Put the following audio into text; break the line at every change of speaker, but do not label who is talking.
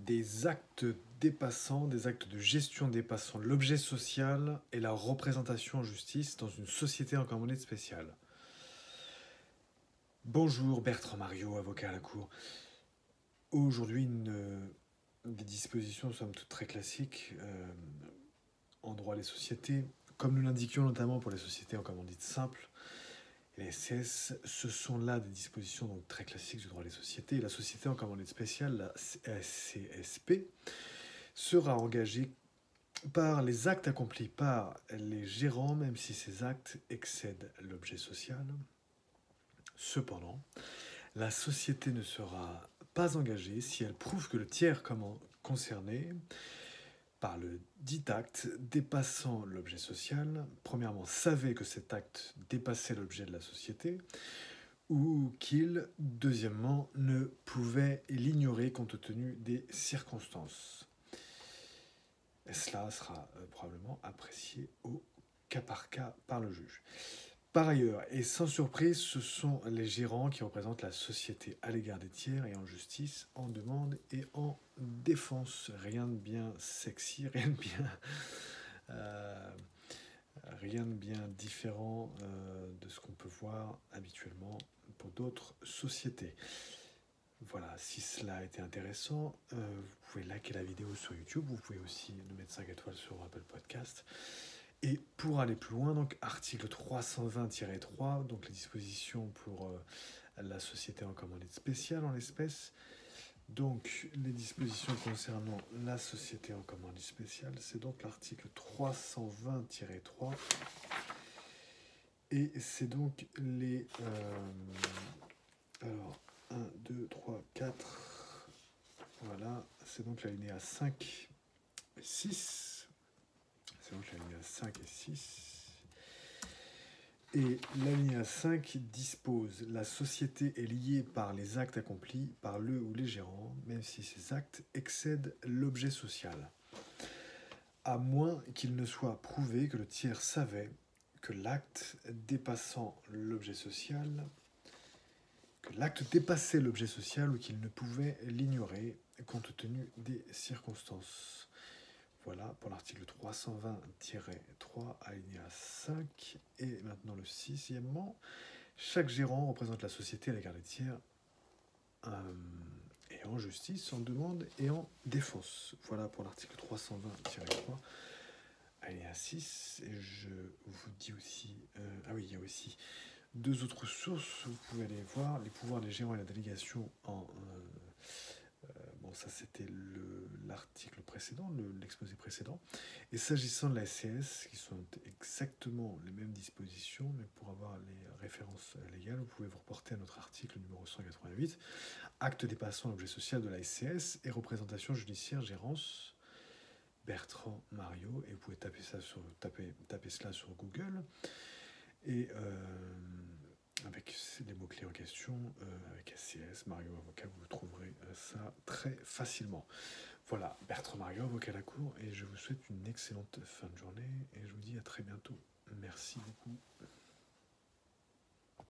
des actes dépassant, des actes de gestion dépassant l'objet social et la représentation en justice dans une société en commandite spéciale. Bonjour Bertrand Mario, avocat à la Cour. Aujourd'hui, des dispositions somme toute très classiques en droit des sociétés, comme nous l'indiquions notamment pour les sociétés en commandite simple. Les SCS, ce sont là des dispositions donc très classiques du droit des sociétés. La société en commandite spéciale, la CSP, sera engagée par les actes accomplis par les gérants, même si ces actes excèdent l'objet social. Cependant, la société ne sera pas engagée si elle prouve que le tiers concerné par le dit acte dépassant l'objet social, premièrement, savait que cet acte dépassait l'objet de la société, ou qu'il, deuxièmement, ne pouvait l'ignorer compte tenu des circonstances. Et cela sera probablement apprécié au cas par cas par le juge. Par ailleurs, et sans surprise, ce sont les gérants qui représentent la société à l'égard des tiers et en justice, en demande et en défense. Rien de bien sexy, rien de bien différent de ce qu'on peut voir habituellement pour d'autres sociétés. Voilà, si cela a été intéressant, vous pouvez liker la vidéo sur YouTube, vous pouvez aussi nous mettre 5 étoiles sur Apple Podcast. Et pour aller plus loin, donc article 320-3, donc les dispositions pour la société en commandite spéciale en l'espèce. Donc les dispositions concernant la société en commandite spéciale, c'est donc l'article 320-3. Et c'est donc les... alors, 1, 2, 3, 4. Voilà, c'est donc l'alinéa 5 et 6. C'est donc l'alinéa 5 et 6. Et l'alinéa 5 dispose: la société est liée par les actes accomplis par le ou les gérants, même si ces actes excèdent l'objet social, à moins qu'il ne soit prouvé que le tiers savait que l'acte dépassait l'objet social ou qu'il ne pouvait l'ignorer compte tenu des circonstances. Voilà pour l'article 320-3, alinéa 5. Et maintenant le sixièmement. Chaque gérant représente la société à l'égard des tiers et en justice, en demande et en défense. Voilà pour l'article 320-3, alinéa 6. Et je vous dis aussi... il y a aussi deux autres sources. Vous pouvez aller voir les pouvoirs des gérants et la délégation en... ça c'était l'article précédent, l'exposé précédent. Et s'agissant de la SCS, qui sont exactement les mêmes dispositions, mais pour avoir les références légales, vous pouvez vous reporter à notre article numéro 188, acte dépassant l'objet social de la SCS et représentation judiciaire gérance Bertrand Mario. Et vous pouvez taper cela sur Google. Et avec les mots-clés en question, avec SCS, Mario Avocat, vous trouverez ça très facilement. Voilà, Bertrand Mario, avocat à la Cour, et je vous souhaite une excellente fin de journée, et je vous dis à très bientôt. Merci beaucoup.